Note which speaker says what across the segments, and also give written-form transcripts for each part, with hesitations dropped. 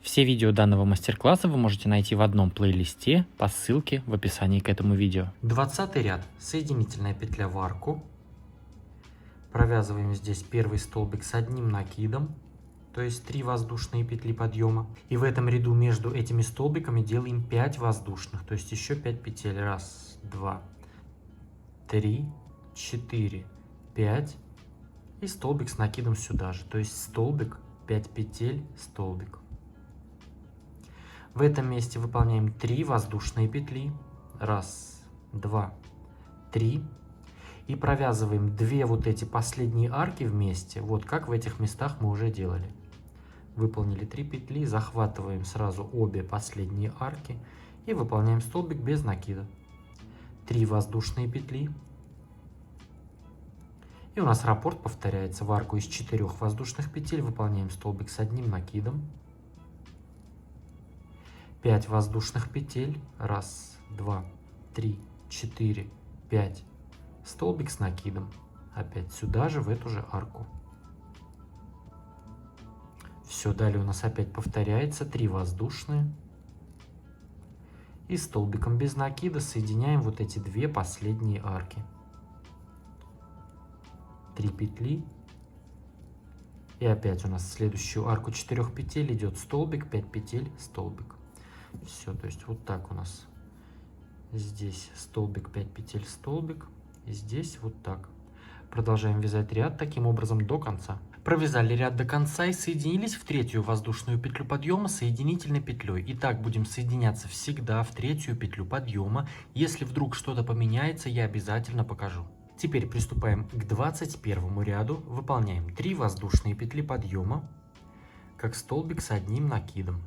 Speaker 1: Все видео данного мастер-класса вы можете найти в одном плейлисте по ссылке в описании к этому видео. 20 ряд. Соединительная петля в арку. Провязываем здесь первый столбик с одним накидом, то есть 3 воздушные петли подъема. И в этом ряду между этими столбиками делаем 5 воздушных, то есть еще 5 петель. 1, 2, 3, 4, 5. И столбик с накидом сюда же, то есть столбик, 5 петель, столбик. В этом месте выполняем 3 воздушные петли. 1, 2, 3. И провязываем 2 вот эти последние арки вместе, вот как в этих местах мы уже делали. Выполнили 3 петли, захватываем сразу обе последние арки и выполняем столбик без накида. 3 воздушные петли. И у нас раппорт повторяется. В арку из 4 воздушных петель выполняем столбик с одним накидом. 5 воздушных петель. 1, 2, 3, 4, 5. Столбик с накидом. Опять сюда же, в эту же арку. Все, далее у нас опять повторяется 3 воздушные. И столбиком без накида соединяем вот эти 2 последние арки. 3 петли. И опять у нас в следующую арку 4 петель идет столбик, 5 петель, столбик. Все, то есть вот так у нас. Здесь столбик, 5 петель, столбик. И здесь вот так. Продолжаем вязать ряд таким образом до конца. Провязали ряд до конца и соединились в 3-ю воздушную петлю подъема соединительной петлей. И так будем соединяться всегда в 3-ю петлю подъема. Если вдруг что-то поменяется, я обязательно покажу. Теперь приступаем к 21 ряду. Выполняем 3 воздушные петли подъема, как столбик с одним накидом.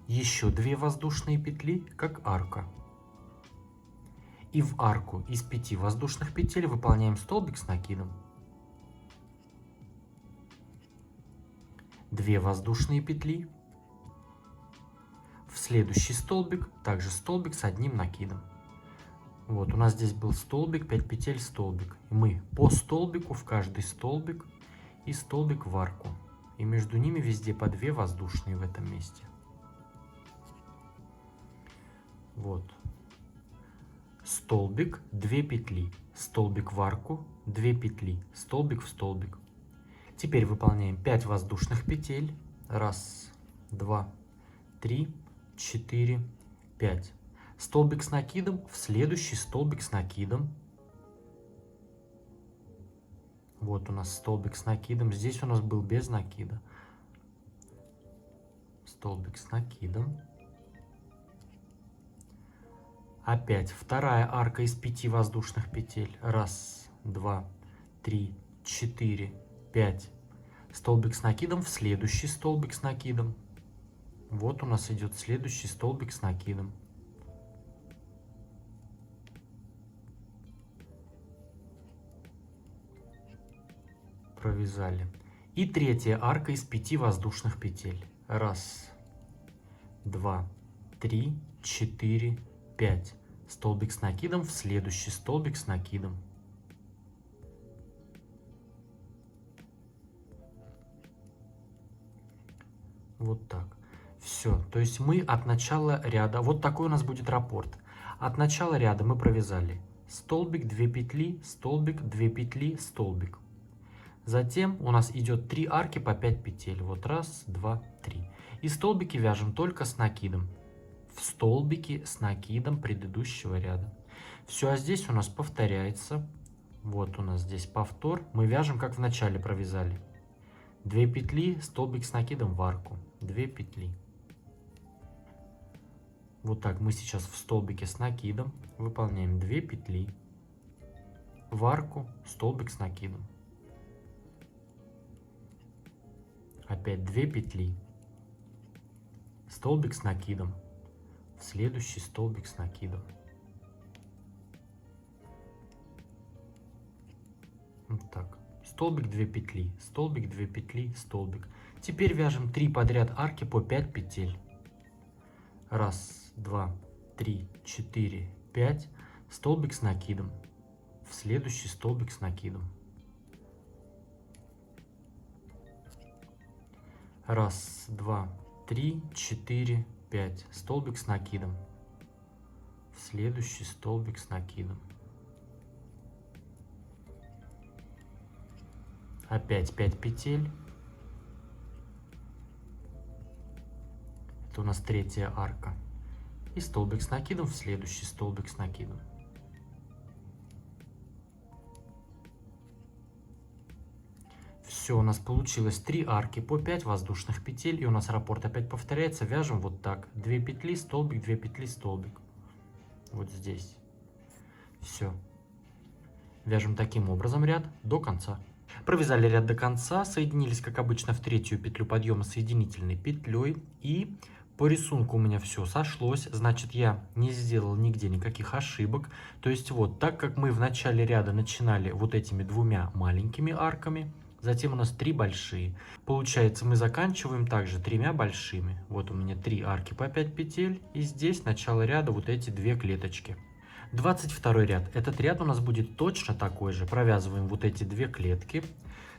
Speaker 1: Еще 2 воздушные петли, как арка. И в арку из 5 воздушных петель выполняем столбик с накидом. 2 воздушные петли. В следующий столбик также столбик с одним накидом. Вот у нас здесь был столбик, 5 петель, столбик. И мы по столбику в каждый столбик и столбик в арку. И между ними везде по 2 воздушные в этом месте. Вот. Столбик, 2 петли, столбик в арку, 2 петли, столбик в столбик. Теперь выполняем 5 воздушных петель. 1, 2, 3, 4, 5. Столбик с накидом, в следующий столбик с накидом. Вот у нас столбик с накидом. Здесь у нас был без накида. Столбик с накидом. Опять вторая арка из 5 воздушных петель. 1, 2, 3, 4, 5. Столбик с накидом в следующий столбик с накидом. Вот у нас идет следующий столбик с накидом. Провязали. И 3-я арка из 5 воздушных петель. 1, 2, 3, 4, 5. Столбик с накидом в следующий столбик с накидом. Вот так. Все. То есть мы от начала ряда, вот такой у нас будет раппорт. От начала ряда мы провязали столбик, 2 петли, столбик, 2 петли, столбик. Затем у нас идет 3 арки по 5 петель. Вот 1, 2, 3. И столбики вяжем только с накидом. В столбике с накидом предыдущего ряда. Все, а здесь у нас повторяется. Вот у нас здесь повтор. Мы вяжем, как в начале провязали. 2 петли, столбик с накидом в арку. 2 петли. Вот так мы сейчас в столбике с накидом выполняем 2 петли. В арку, столбик с накидом. Опять 2 петли. Столбик с накидом. Следующий столбик с накидом. Вот так. Столбик, 2 петли, столбик, 2 петли, столбик. Теперь вяжем 3 подряд арки по 5 петель. 1, 2, 3, 4, 5. Столбик с накидом. В следующий столбик с накидом. 1, 2, 3, 4, 5. Столбик с накидом. В следующий столбик с накидом. Опять 5 петель. Это у нас третья арка. И столбик с накидом в следующий столбик с накидом. Все, у нас получилось 3 арки по 5 воздушных петель. И у нас раппорт опять повторяется. Вяжем вот так. 2 петли, столбик, 2 петли, столбик. Вот здесь. Все. Вяжем таким образом ряд до конца. Провязали ряд до конца, соединились, как обычно, в третью петлю подъема соединительной петлей. И по рисунку у меня все сошлось, значит, я не сделал нигде никаких ошибок. То есть вот, так как мы в начале ряда начинали вот этими двумя маленькими арками, затем у нас 3 большие. Получается, мы заканчиваем также 3 большими. Вот у меня 3 арки по 5 петель, и здесь начало ряда вот эти 2 клеточки. 22 ряд. Этот ряд у нас будет точно такой же. Провязываем вот эти 2 клетки.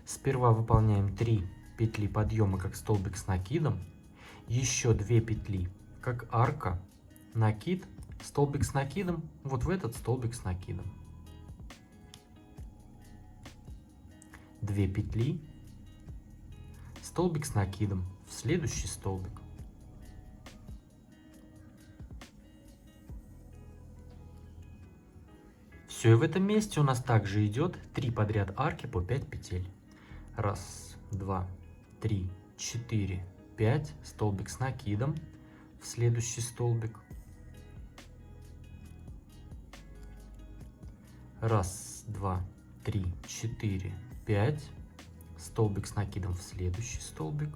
Speaker 1: Сперва выполняем 3 петли подъема, как столбик с накидом. Еще 2 петли, как арка, накид, столбик с накидом, вот в этот столбик с накидом. 2 петли, столбик с накидом, в следующий столбик. Все, и в этом месте у нас также идет 3 подряд арки по 5 петель. 1, 2, 3, 4, 5, столбик с накидом, в следующий столбик. 1, 2, 3, 4, 5, столбик с накидом, в следующий столбик.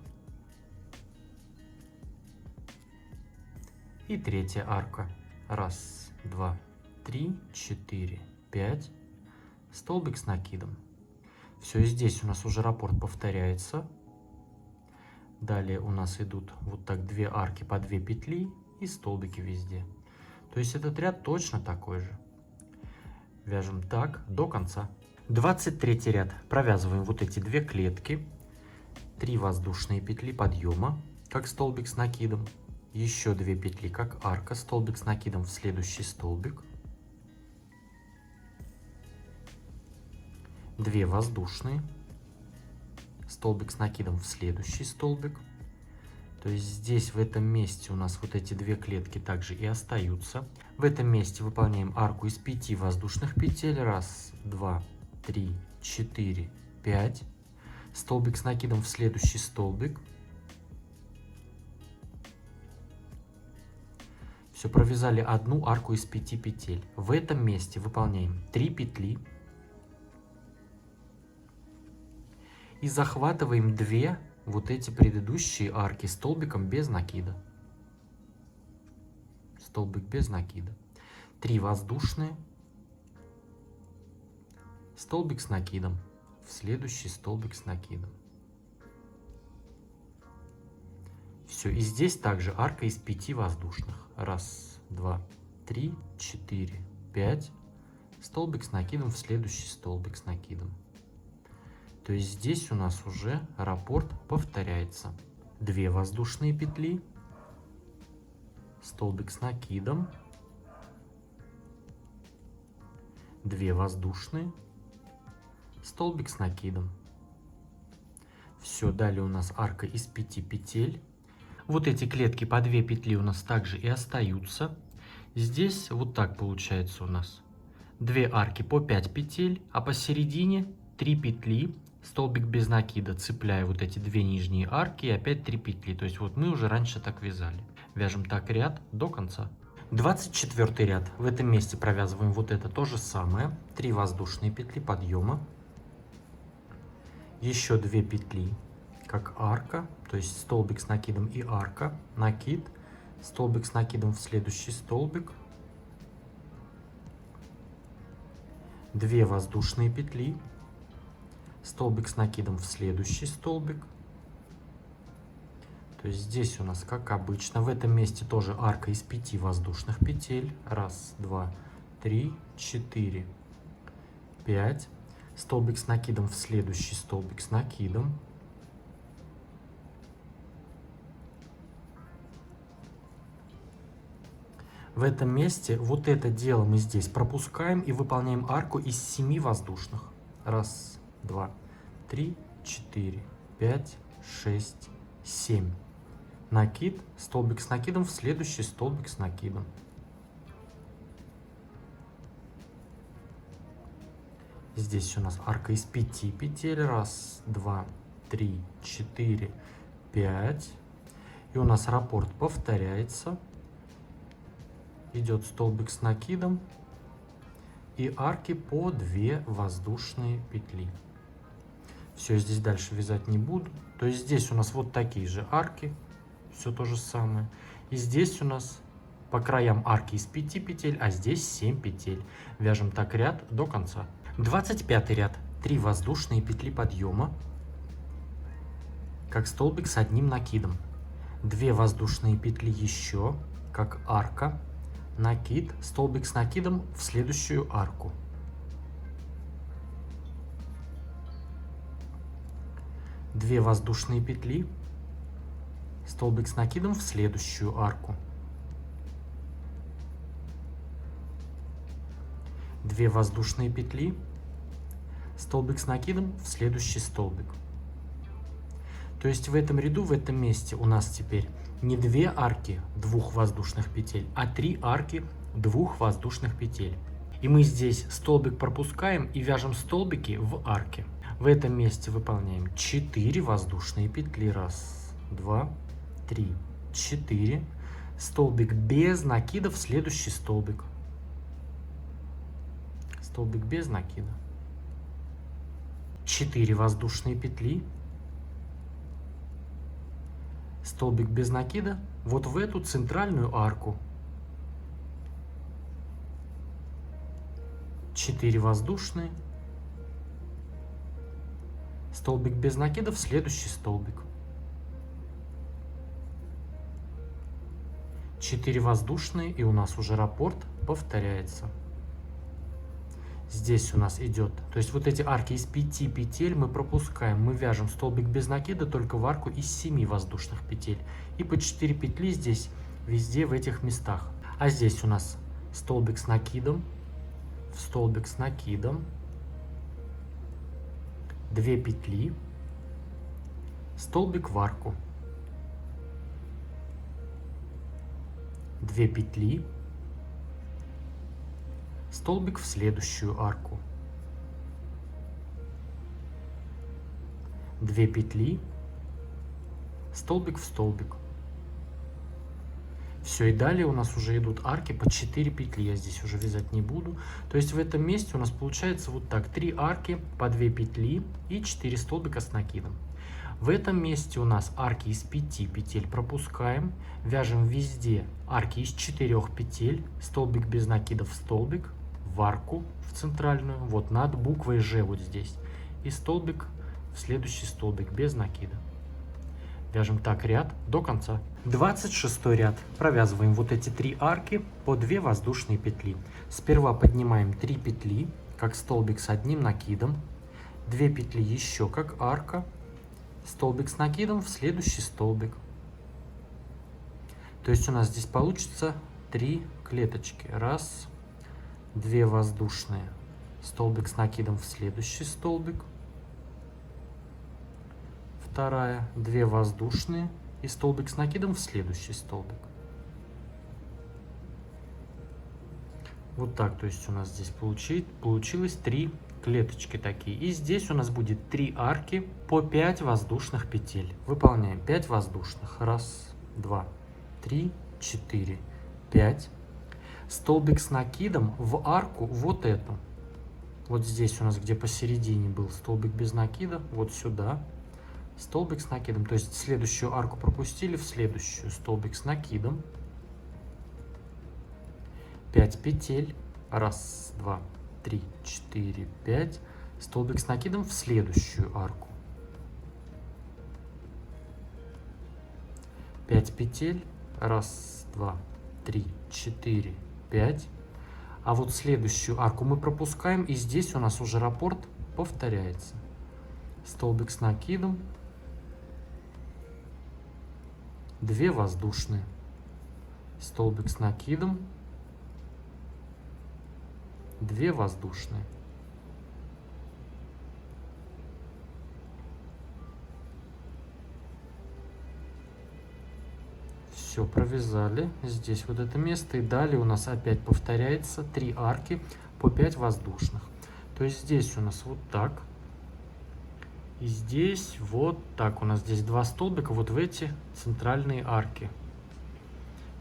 Speaker 1: И третья арка. 1, 2, 3, 4, 5, столбик с накидом. Все, и здесь у нас уже раппорт повторяется. Далее у нас идут вот так 2 арки по 2 петли и столбики везде. То есть этот ряд точно такой же. Вяжем так до конца. 23 ряд. Провязываем вот эти 2 клетки. 3 воздушные петли подъема, как столбик с накидом. Еще 2 петли, как арка, столбик с накидом, в следующий столбик. 2 воздушные, столбик с накидом, в следующий столбик. То есть здесь, в этом месте, у нас вот эти 2 клетки также и остаются. В этом месте выполняем арку из 5 воздушных петель. 1, 2, 3, 4, 5. Столбик с накидом, в следующий столбик. Все, провязали одну арку из 5 петель. В этом месте выполняем 3 петли. И захватываем 2 вот эти предыдущие арки столбиком без накида. Столбик без накида. 3 воздушные. Столбик с накидом. В следующий столбик с накидом. Все, и здесь также арка из 5 воздушных. 1, 2, 3, 4, 5. Столбик с накидом, в следующий столбик с накидом. То есть здесь у нас уже раппорт повторяется. 2 воздушные петли, столбик с накидом, 2 воздушные, столбик с накидом. Все, далее у нас арка из 5 петель. Вот эти клетки по 2 петли у нас также и остаются. Здесь вот так получается у нас. 2 арки по 5 петель, а посередине 3 петли, столбик без накида, цепляя вот эти 2 нижние арки и опять 3 петли. То есть вот мы уже раньше так вязали. Вяжем так ряд до конца. 24 ряд. В этом месте провязываем вот это то же самое. 3 воздушные петли подъема. Еще 2 петли, как арка. То есть столбик с накидом и арка. Накид. Столбик с накидом, в следующий столбик. 2 воздушные петли. Столбик с накидом, в следующий столбик. То есть здесь у нас, как обычно, в этом месте тоже арка из 5 воздушных петель. 1, 2, 3, 4, 5. Столбик с накидом, в следующий столбик с накидом. В этом месте вот это дело мы здесь пропускаем и выполняем арку из 7 воздушных. Раз, два, три, 4, 5, 6, 7. Накид, столбик с накидом в следующий столбик с накидом. Здесь у нас арка из 5 петель. Раз, два, три, 4, 5. И у нас раппорт повторяется. Идет столбик с накидом. И арки по 2 воздушные петли. Все, здесь дальше вязать не буду. То есть здесь у нас вот такие же арки. Все то же самое. И здесь у нас по краям арки из 5 петель, а здесь 7 петель. Вяжем так ряд до конца. 25 ряд. 3 воздушные петли подъема, как столбик с одним накидом. 2 воздушные петли еще, как арка, накид, столбик с накидом в следующую арку. 2 воздушные петли, столбик с накидом в следующую арку. 2 воздушные петли, столбик с накидом в следующий столбик. То есть в этом ряду, в этом месте у нас теперь не 2 арки 2 воздушных петель, а 3 арки 2 воздушных петель. И мы здесь столбик пропускаем и вяжем столбики в арке. В этом месте выполняем 4 воздушные петли. Раз, два, три, 4. Столбик без накида в следующий столбик. Столбик без накида. 4 воздушные петли. Столбик без накида вот в эту центральную арку. 4 воздушные. Столбик без накида в следующий столбик. 4 воздушные, и у нас уже раппорт повторяется. Здесь у нас идет, то есть вот эти арки из 5 петель мы пропускаем, мы вяжем столбик без накида только в арку из 7 воздушных петель. И по 4 петли здесь везде в этих местах. А здесь у нас столбик с накидом, в столбик с накидом, 2 петли, столбик в арку, 2 петли, столбик в следующую арку, 2 петли, столбик в столбик. Все, и далее у нас уже идут арки по 4 петли, я здесь уже вязать не буду. То есть в этом месте у нас получается вот так: 3 арки по 2 петли и 4 столбика с накидом. В этом месте у нас арки из 5 петель пропускаем, вяжем везде арки из 4 петель, столбик без накида в столбик, в арку, в центральную, вот над буквой Ж вот здесь, и столбик в следующий столбик без накида. Вяжем так ряд до конца. 26 ряд. Провязываем вот эти 3 арки по 2 воздушные петли. Сперва поднимаем 3 петли, как столбик с одним накидом, 2 петли еще как арка, столбик с накидом в следующий столбик. То есть у нас здесь получится 3 клеточки. Раз, 2 воздушные, столбик с накидом в следующий столбик, вторая, 2 воздушные и столбик с накидом в следующий столбик. Вот так, то есть у нас здесь получилось 3 клеточки такие. И здесь у нас будет 3 арки по 5 воздушных петель. Выполняем 5 воздушных. Раз, два, три, 4, 5. Столбик с накидом в арку вот эту. Вот здесь у нас, где посередине был столбик без накида, вот сюда. Столбик с накидом. То есть следующую арку пропустили, в следующую столбик с накидом. 5 петель. Раз, два, три, 4, 5. Столбик с накидом в следующую арку. 5 петель. Раз, два, три, 4, 5. А вот следующую арку мы пропускаем, и здесь у нас уже раппорт повторяется. Столбик с накидом, 2 воздушные, столбик с накидом, 2 воздушные. Все, провязали здесь вот это место. И далее у нас опять повторяется 3 арки по 5 воздушных. То есть здесь у нас вот так. И здесь вот так. У нас здесь 2 столбика вот в эти центральные арки.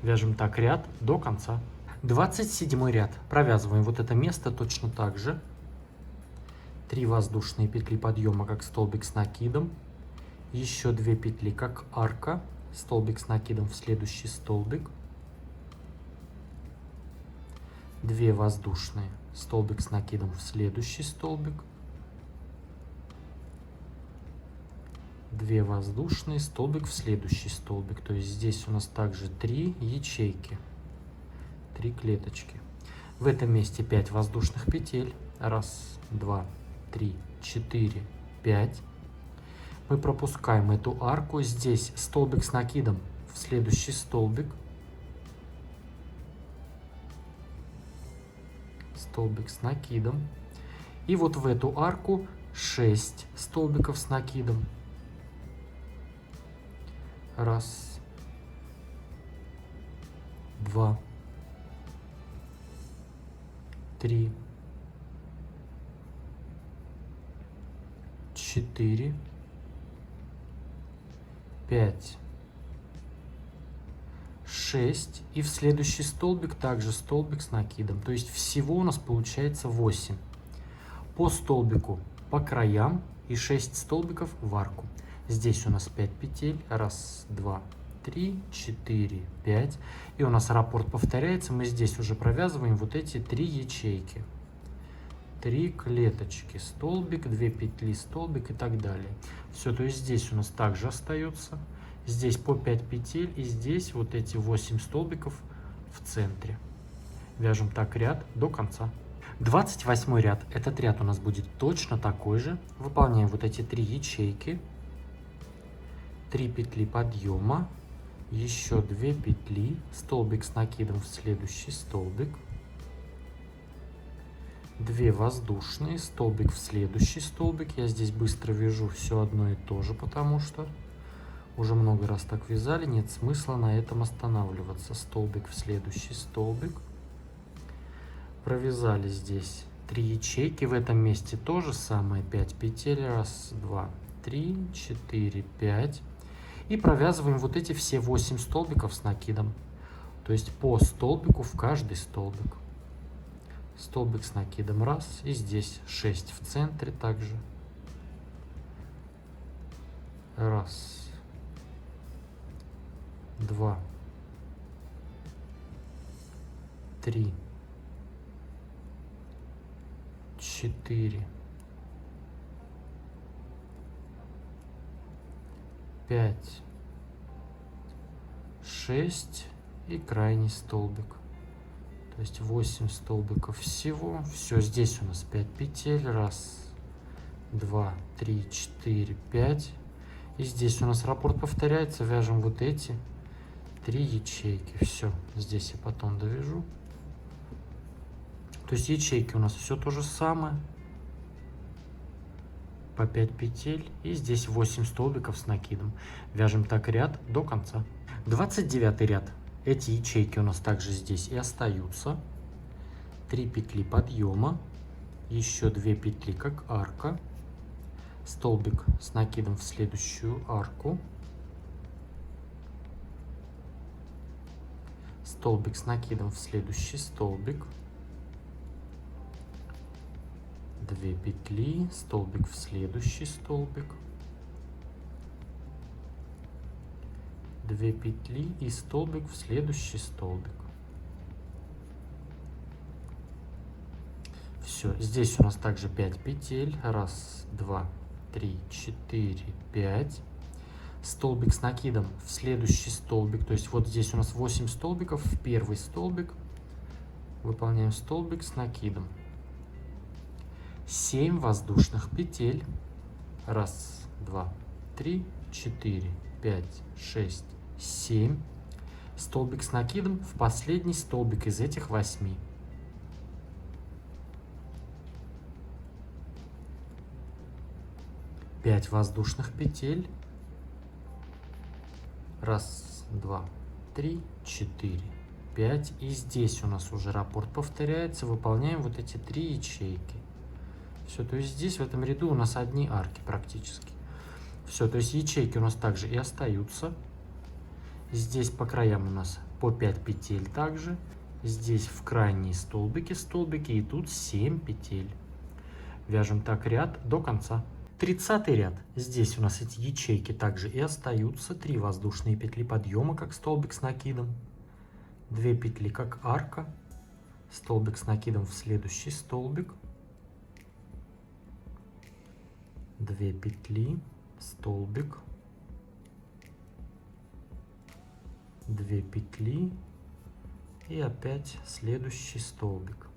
Speaker 1: Вяжем так ряд до конца. 27 ряд. Провязываем вот это место точно так же. 3 воздушные петли подъема, как столбик с накидом. Еще 2 петли, как арка. Столбик с накидом в следующий столбик. 2 воздушные, столбик с накидом в следующий столбик. 2 воздушные, столбик в следующий столбик. То есть здесь у нас также 3 ячейки, 3 клеточки. В этом месте 5 воздушных петель. 1, 2, 3, 4, 5. Мы пропускаем эту арку. Здесь столбик с накидом в следующий столбик. Столбик с накидом. И вот в эту арку 6 столбиков с накидом. 1, 2, 3, 4, 5, 6. И в следующий столбик также столбик с накидом. То есть всего у нас получается 8. По столбику по краям и 6 столбиков в арку. Здесь у нас 5 петель. 1, 2, 3, 4, 5. И у нас раппорт повторяется. Мы здесь уже провязываем вот эти 3 ячейки. 3 клеточки, столбик, 2 петли, столбик и так далее. Все, то есть здесь у нас также остается. Здесь по 5 петель и здесь вот эти 8 столбиков в центре. Вяжем так ряд до конца. 28 ряд. Этот ряд у нас будет точно такой же. Выполняем вот эти 3 ячейки. 3 петли подъема. Еще 2 петли. Столбик с накидом в следующий столбик. 2 воздушные, столбик в следующий столбик. Я здесь быстро вяжу все одно и то же, потому что уже много раз так вязали, нет смысла на этом останавливаться. Столбик в следующий столбик. Провязали здесь 3 ячейки. В этом месте то же самое. 5 петель. 1, 2, 3, 4, 5. И провязываем вот эти все 8 столбиков с накидом. То есть по столбику в каждый столбик. Столбик с накидом 1. И здесь 6 в центре также. 1, 2, 3, 4, 5, 6 и крайний столбик. То есть 8 столбиков всего. Все, здесь у нас 5 петель. 1, 2, 3, 4, 5. И здесь у нас раппорт повторяется. Вяжем вот эти 3 ячейки. Все, здесь я потом довяжу. То есть ячейки у нас все то же самое. По 5 петель. И здесь 8 столбиков с накидом. Вяжем так ряд до конца. 29 ряд. Эти ячейки у нас также здесь и остаются. 3 петли подъема. Еще 2 петли как арка. Столбик с накидом в следующую арку. Столбик с накидом в следующий столбик. 2 петли, столбик в следующий столбик. 2 петли и столбик в следующий столбик. Все, здесь у нас также 5 петель. 1, 2, 3, 4, 5. Столбик с накидом в следующий столбик. То есть вот здесь у нас 8 столбиков в первый столбик. Выполняем столбик с накидом. 7 воздушных петель. 1, 2, 3, 4, 5, 6, 7. Столбик с накидом в последний столбик из этих 8. 5 воздушных петель. Раз, два, три, 4, 5. И здесь у нас уже раппорт повторяется. Выполняем вот эти 3 ячейки. Все, то есть здесь в этом ряду у нас одни арки практически. Все, то есть ячейки у нас также и остаются. Здесь по краям у нас по 5 петель также. Здесь в крайние столбики, и тут 7 петель. Вяжем так ряд до конца. 30 ряд. Здесь у нас эти ячейки также и остаются. 3 воздушные петли подъема, как столбик с накидом. 2 петли, как арка. Столбик с накидом в следующий столбик. 2 петли, столбик. 2 петли и опять следующий столбик.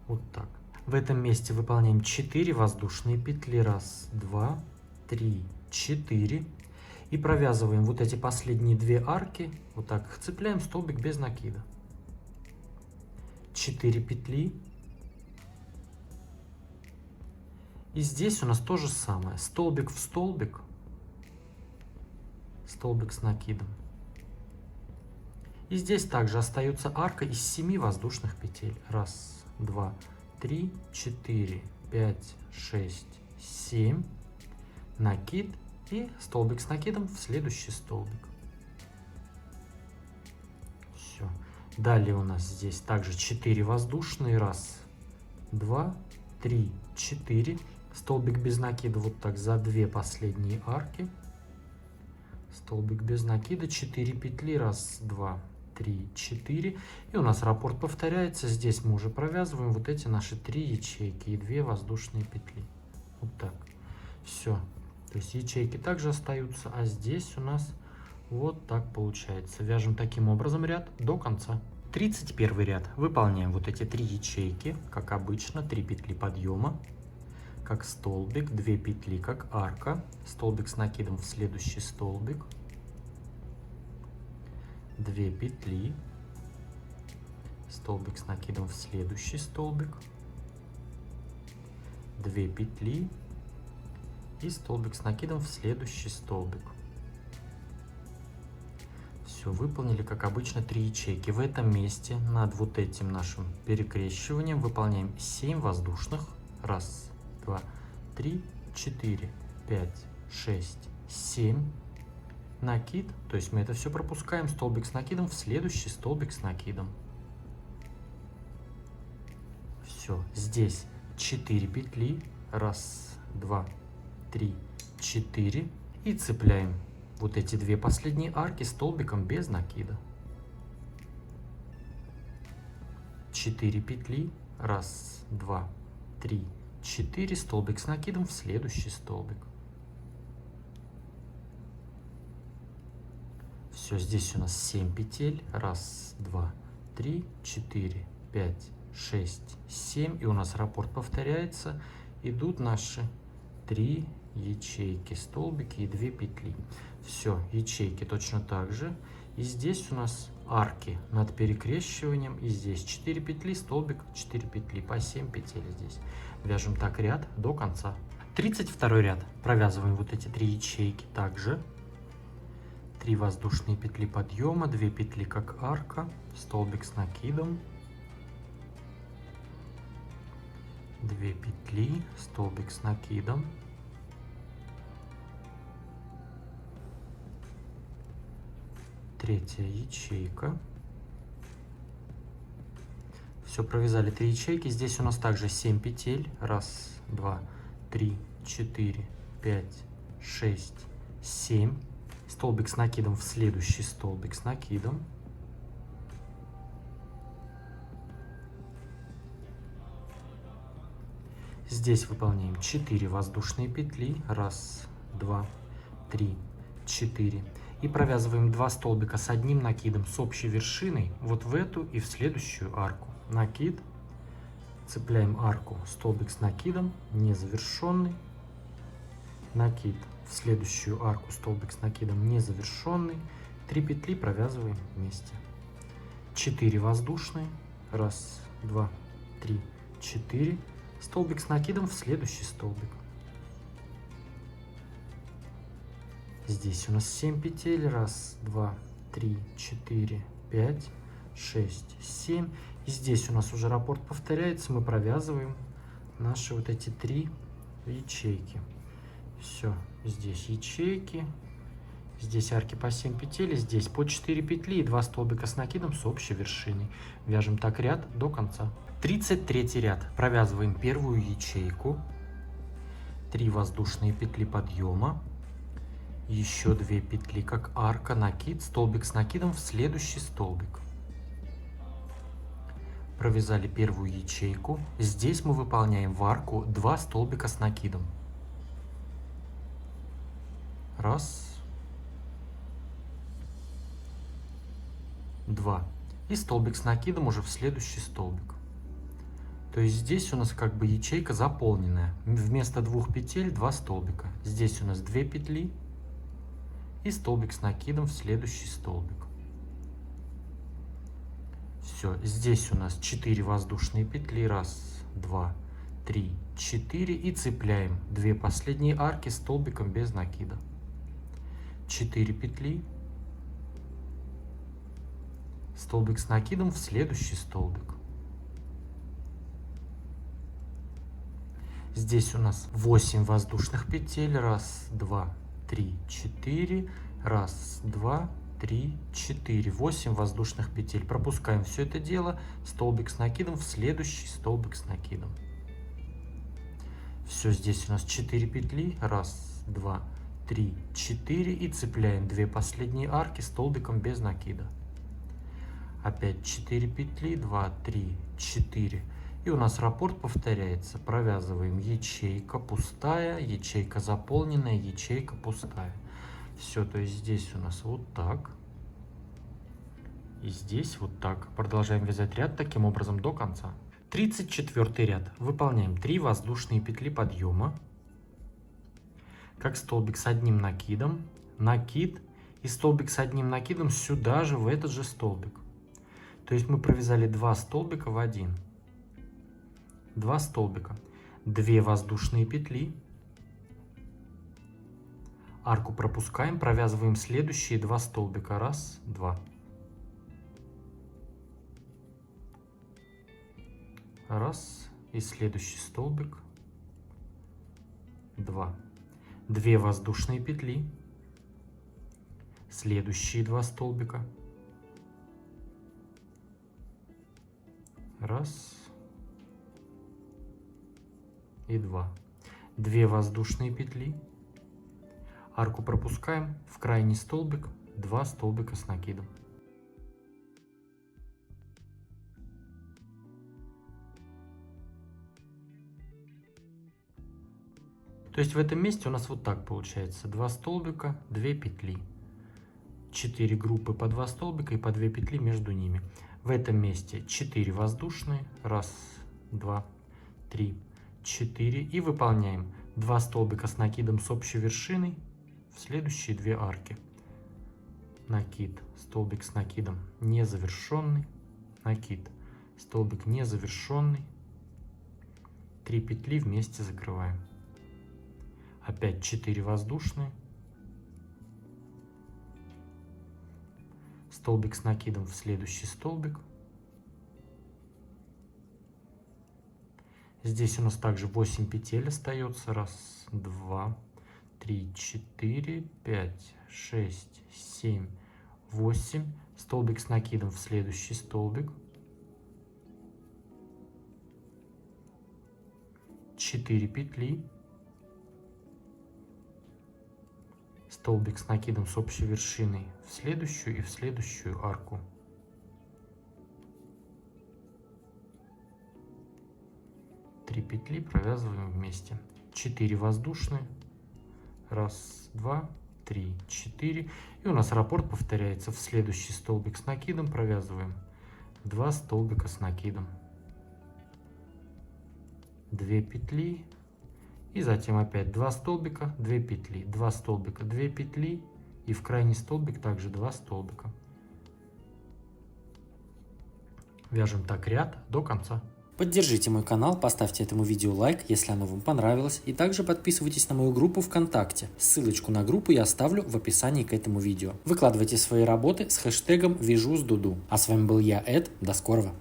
Speaker 1: Вот так. В этом месте выполняем 4 воздушные петли. Раз, два, три, 4. И провязываем вот эти последние 2 арки. Вот так их цепляем, столбик без накида. 4 петли. И здесь у нас то же самое. Столбик в столбик. Столбик с накидом. И здесь также остается арка из 7 воздушных петель. Раз, два, 3, 4, 5, 6, 7. Накид и столбик с накидом в следующий столбик. Все. Далее у нас здесь также 4 воздушные. Раз, два, 3, 4. Столбик без накида вот так за 2 последние арки. Столбик без накида, 4 петли. Раз, два, 3, 4. И у нас раппорт повторяется. Здесь мы уже провязываем вот эти наши 3 ячейки и 2 воздушные петли. Вот так. Все. То есть ячейки также остаются, а здесь у нас вот так получается. Вяжем таким образом ряд до конца. 31 ряд. Выполняем вот эти 3 ячейки, как обычно. 3 петли подъема, как столбик, 2 петли, как арка. Столбик с накидом в следующий столбик. 2 петли, столбик с накидом в следующий столбик, 2 петли и столбик с накидом в следующий столбик. Все, выполнили, как обычно, 3 ячейки. В этом месте над вот этим нашим перекрещиванием выполняем 7 воздушных. Раз, два, 3, 4, 5, 6, 7. Накид, то есть мы это все пропускаем, столбик с накидом в следующий столбик с накидом. Все, здесь 4 петли. Раз, два, 3, 4. И цепляем вот эти 2 последние арки столбиком без накида. 4 петли. Раз, два, 3, 4. Столбик с накидом в следующий столбик. Все, здесь у нас 7 петель. Раз, два, 3, 4, 5, 6, 7. И у нас раппорт повторяется. Идут наши 3 ячейки, столбики и 2 петли. Все, ячейки точно так же. И здесь у нас арки над перекрещиванием. И здесь 4 петли, столбик, 4 петли, по 7 петель здесь. Вяжем так ряд до конца. 32 ряд. Провязываем вот эти 3 ячейки также. 3 воздушные петли подъема, 2 петли как арка, столбик с накидом, 2 петли, столбик с накидом, 3 ячейка. Все, провязали 3 ячейки. Здесь у нас также 7 петель. Раз, два, 3, 4, 5, 6, 7. Столбик с накидом в следующий столбик с накидом. Здесь выполняем 4 воздушные петли. Раз, два, 3, 4. И провязываем 2 столбика с одним накидом с общей вершиной вот в эту и в следующую арку. Накид. Цепляем арку, столбик с накидом, незавершенный. Накид. В следующую арку столбик с накидом незавершенный. 3 петли провязываем вместе. 4 воздушные. Раз, два, 3, 4. столбик с накидом в следующий столбик. Здесь у нас 7 петель. 1, 2, 3, 4, 5, 6, 7. И здесь у нас уже раппорт повторяется. Мы провязываем наши вот эти 3 ячейки. Все, здесь ячейки. Здесь арки по 7 петель, и здесь по 4 петли и 2 столбика с накидом с общей вершиной. Вяжем так ряд до конца. 33 ряд. Провязываем первую ячейку. 3 воздушные петли подъема. Еще 2 петли как арка, накид, столбик с накидом в следующий столбик. Провязали первую ячейку. Здесь мы выполняем в арку 2 столбика с накидом. Раз. 2. И столбик с накидом уже в следующий столбик. То есть здесь у нас как бы ячейка заполненная. Вместо 2 петель 2 столбика. Здесь у нас 2 петли и столбик с накидом в следующий столбик. Все, здесь у нас 4 воздушные петли. 1, 2, 3, 4. И цепляем 2 последние арки столбиком без накида. 4 петли. Столбик с накидом в следующий столбик. Здесь у нас 8 воздушных петель. 1, 2, 3, 4. 1, 2, 3, 4. 8 воздушных петель. Пропускаем все это дело. Столбик с накидом в следующий столбик с накидом. Все, здесь у нас 4 петли. 1, 2, 3, 4. И цепляем 2 последние арки столбиком без накида. Опять 4 петли, 2, 3, 4. И у нас раппорт повторяется. Провязываем ячейка пустая, ячейка заполненная, ячейка пустая. Все, то есть здесь у нас вот так. И здесь вот так. Продолжаем вязать ряд таким образом до конца. 34 ряд. Выполняем 3 воздушные петли подъема. Как столбик с одним накидом. Накид. И столбик с одним накидом сюда же, в этот же столбик. То есть мы провязали 2 столбика в один. 2 столбика. 2 воздушные петли. Арку пропускаем, провязываем следующие 2 столбика. 1, 2. 1. И следующий столбик. 2. 2 воздушные петли. Следующие 2 столбика. 1 и 2. 2 воздушные петли. Арку пропускаем, в крайний столбик 2 столбика с накидом. То есть в этом месте у нас вот так получается. 2 столбика, 2 петли. 4 группы по 2 столбика и по 2 петли между ними. В этом месте 4 воздушные. 1, 2, 3, 4. И выполняем 2 столбика с накидом с общей вершиной в следующие 2 арки. Накид, столбик с накидом незавершенный. Накид, столбик незавершенный. 3 петли вместе закрываем. Опять 4 воздушные. Столбик с накидом в следующий столбик. Здесь у нас также 8 петель остается. 1, 2, 3, 4, 5, 6, 7, 8. Столбик с накидом в следующий столбик. 4 петли. Столбик с накидом с общей вершиной в следующую и в следующую арку. Три петли провязываем вместе. 4 воздушные. 1, 2, 3, 4. И у нас раппорт повторяется. В следующий столбик с накидом провязываем 2 столбика с накидом. 2 петли. И затем опять 2 столбика, 2 петли, 2 столбика, 2 петли. И в крайний столбик также 2 столбика. Вяжем так ряд до конца. Поддержите мой канал, поставьте этому видео лайк, если оно вам понравилось, и также подписывайтесь на мою группу ВКонтакте. Ссылочку на группу я оставлю в описании к этому видео. Выкладывайте свои работы с хэштегом «Вяжу с Дуду». А с вами был я, Эд. До скорого!